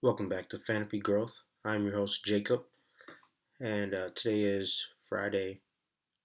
Welcome back to Fanopy Growth. I'm your host, Jacob, and today is Friday,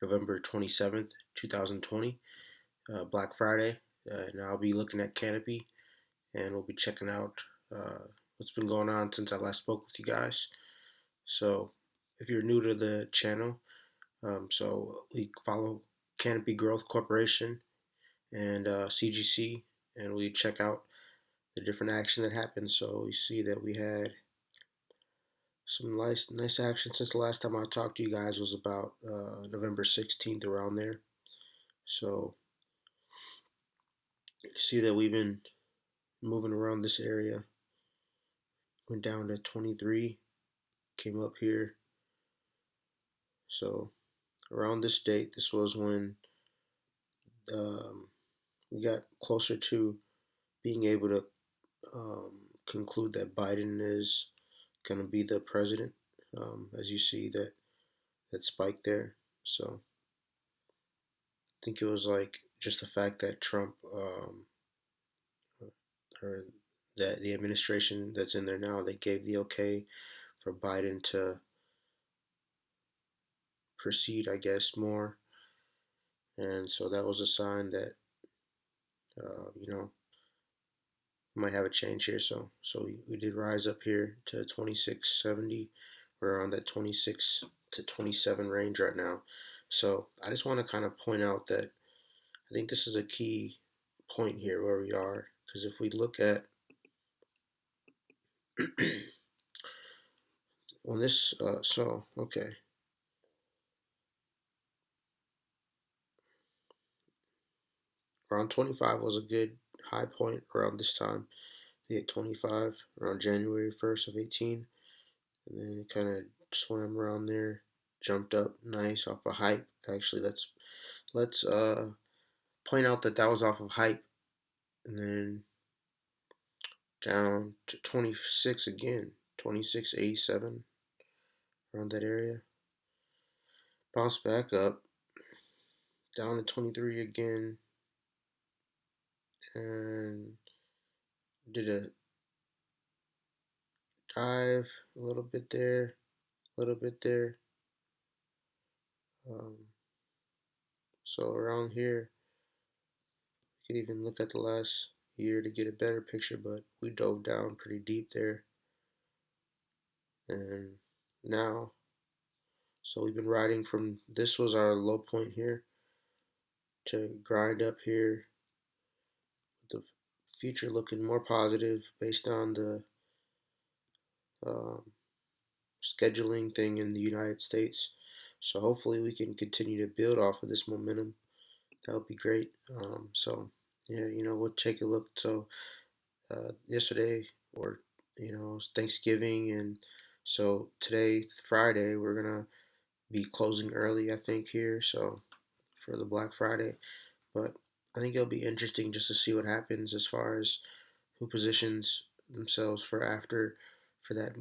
November 27th, 2020, Black Friday, and I'll be looking at Canopy, and we'll be checking out what's been going on since I last spoke with you guys. So, if you're new to the channel, we follow Canopy Growth Corporation and CGC, and we check out the different action that happened. So, we see that we had some nice action since the last time I talked to you guys was about November 16th, around there. So you see that we've been moving around this area. Went down to 23, came up here. So around this date, this was when we got closer to being able to conclude that Biden is going to be the president. As you see that spike there. So I think it was like just the fact that Trump or that the administration that's in there now, they gave the okay for Biden to proceed, I guess, more. And so that was a sign that, you know, we might have a change here. So we did rise up here to 2670. We're around that 26 to 27 range right now. So I just want to kind of point out that I think this is a key point here where we are. Because if we look at on this, okay. Around 25 was a good high point around this time. They hit 25 around January 1st of 18, and then it kind of swam around there, jumped up nice off of hype. Actually, let's point out that that was off of hype, and then down to 26 again, 2687 around that area. Bounced back up, down to 23 again, and did a dive a little bit there, a little bit there. Um, so around here, you can even look at the last year to get a better picture, but we dove down pretty deep there. And now, so we've been riding from, this was our low point here, to grind up here, with the future looking more positive based on the um, scheduling thing in the United States. So hopefully we can continue to build off of this momentum. That would be great. So yeah, we'll take a look. So yesterday, or it was Thanksgiving, and so today, Friday, we're gonna be closing early, I think, here. So for the Black Friday, but I think it'll be interesting just to see what happens as far as who positions themselves for after for that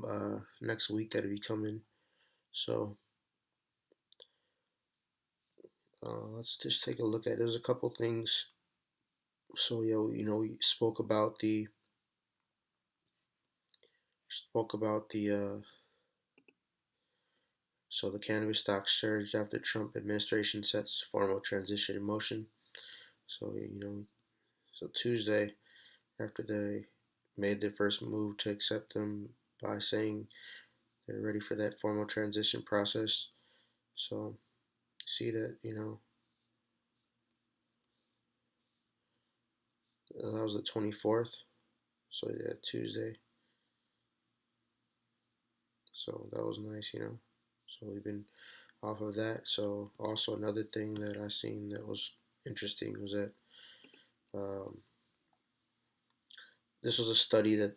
next week that'll be coming. So let's just take a look at. There's a couple things. So yeah, we spoke about the so the cannabis stocks surged after Trump administration sets formal transition in motion. So so Tuesday, after they made their first move to accept them by saying they're ready for that formal transition process. So see that that was the 24th. So yeah, Tuesday. So that was nice. So we've been off of that. So also another thing that I seen that was interesting was that um, this was a study that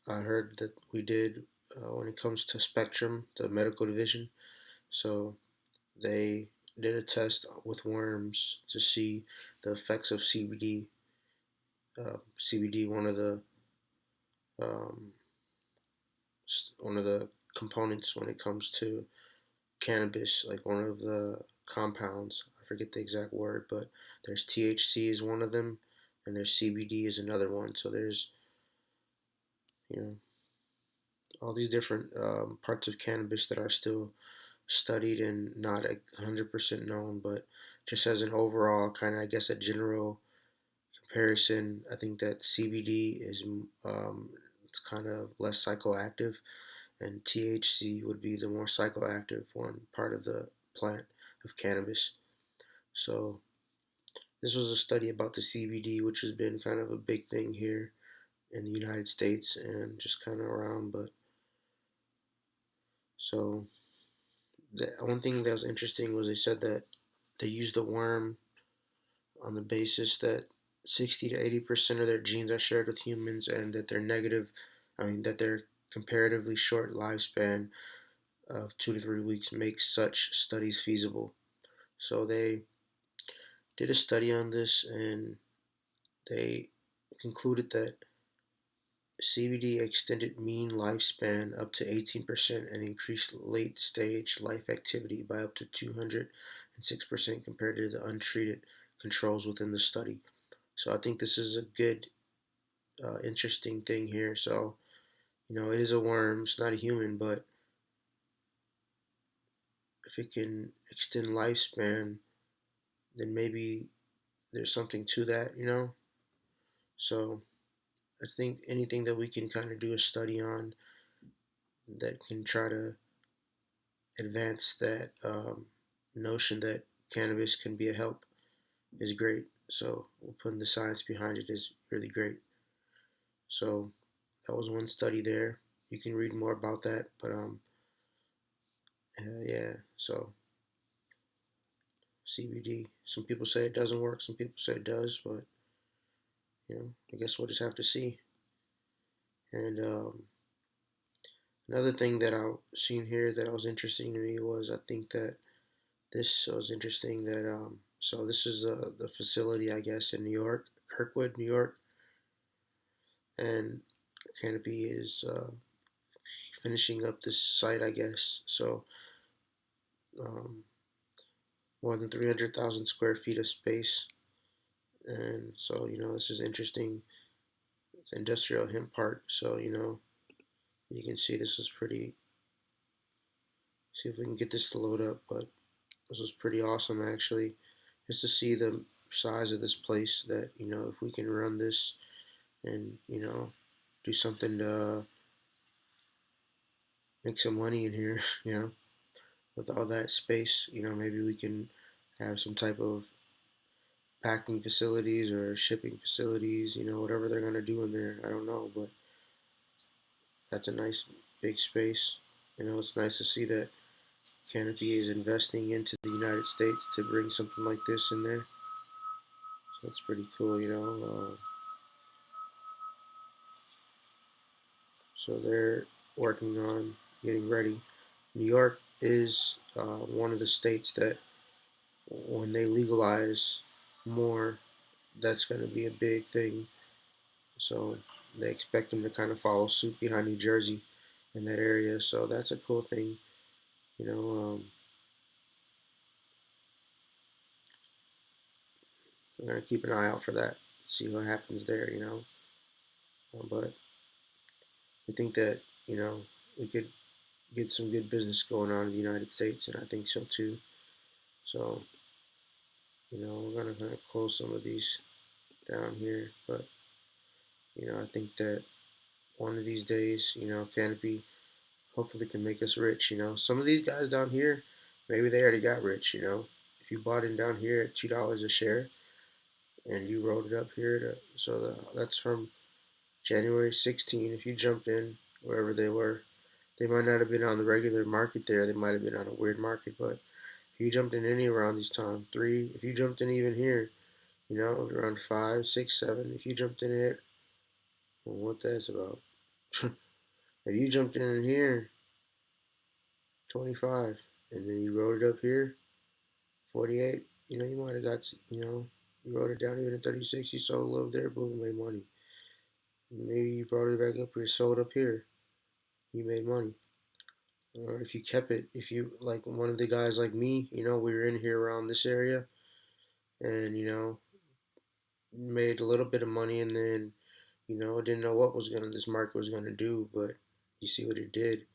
I heard that we did when it comes to Spectrum, the medical division. So they did a test with worms to see the effects of CBD. CBD, um, one of the components when it comes to cannabis, like one of the compounds. I forget the exact word, but there's THC is one of them, and there's CBD is another one. So there's you know all these different parts of cannabis that are still studied and not 100% known, but just as an overall kind of, I guess, a general comparison, I think that CBD is it's kind of less psychoactive, and THC would be the more psychoactive one part of the plant of cannabis. So this was a study about the CBD, which has been kind of a big thing here in the United States and just kind of around. But so the one thing that was interesting was they said that they used the worm on the basis that 60 to 80% of their genes are shared with humans, and that their negative, I mean, that their comparatively short lifespan of 2 to 3 weeks makes such studies feasible. So they did a study on this, and they concluded that CBD extended mean lifespan up to 18% and increased late stage life activity by up to 206% compared to the untreated controls within the study. So I think this is a good, interesting thing here. So, it is a worm, it's not a human, but if it can extend lifespan, then maybe there's something to that. So I think anything that we can kind of do a study on that can try to advance that notion that cannabis can be a help is great. So putting the science behind it is really great. So that was one study there. You can read more about that, but yeah. So CBD. Some people say it doesn't work. Some people say it does, but I guess we'll just have to see. And another thing that I seen here that was interesting to me was I think that this was interesting that so this is the facility, I guess, in New York, Kirkwood, New York, and Canopy is finishing up this site, I guess. So um, more than 300,000 square feet of space, and so this is interesting. It's industrial hemp park, so you can see this is pretty. See if we can get this to load up, but this was pretty awesome actually, just to see the size of this place. That if we can run this and do something to make some money in here, with all that space, maybe we can have some type of packing facilities or shipping facilities, whatever they're gonna do in there. I don't know, but that's a nice big space. It's nice to see that Canopy is investing into the United States to bring something like this in there. So it's pretty cool. So they're working on getting ready. New York is one of the states that, when they legalize more, that's going to be a big thing. So they expect them to kind of follow suit behind New Jersey in that area. So that's a cool thing. You know, um, I'm going to keep an eye out for that, see what happens there. But we think that we could get some good business going on in the United States, and I think so too. So we're gonna kind of close some of these down here, but I think that one of these days, Canopy hopefully can make us rich. Some of these guys down here, maybe they already got rich. If you bought in down here at $2 a share and you rolled it up here that's from January 16. If you jumped in wherever they were, they might not have been on the regular market there. They might have been on a weird market, but if you jumped in any around these times, three, if you jumped in even here, around 5, 6, 7, if you jumped in it, well, what that's about. If you jumped in here, 25, and then you wrote it up here, 48, you might have got, you wrote it down even at 36, you sold a little there, boom, made money. Maybe you brought it back up here, sold up here, you made money. Or if you kept it, if you, like one of the guys like me, we were in here around this area, and, made a little bit of money, and then, didn't know what this market was gonna do, but You see what it did,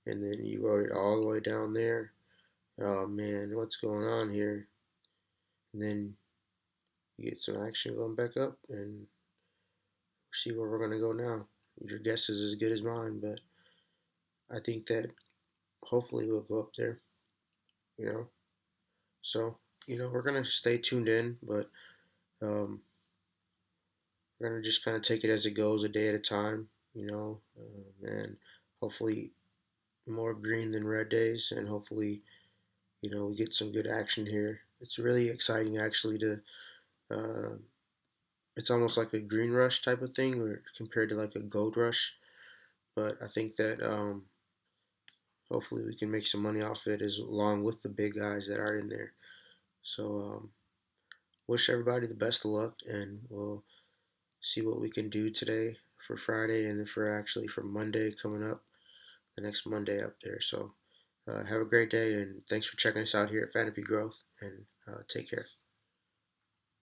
and then you wrote it all the way down there. Oh man, what's going on here? And then you get some action going back up, and see where we're gonna go now. Your guess is as good as mine, but I think that hopefully we'll go up there. You know, so we're gonna stay tuned in, but um, we're gonna just kind of take it as it goes, a day at a time. And hopefully more green than red days, and hopefully we get some good action here. It's really exciting actually to. Uh, it's almost like a green rush type of thing, or compared to like a gold rush. But I think that hopefully we can make some money off it, as along with the big guys that are in there. So wish everybody the best of luck, and we'll see what we can do today for Friday, and then for Monday coming up, the next Monday up there. So have a great day, and thanks for checking us out here at Fanopy Growth, and take care.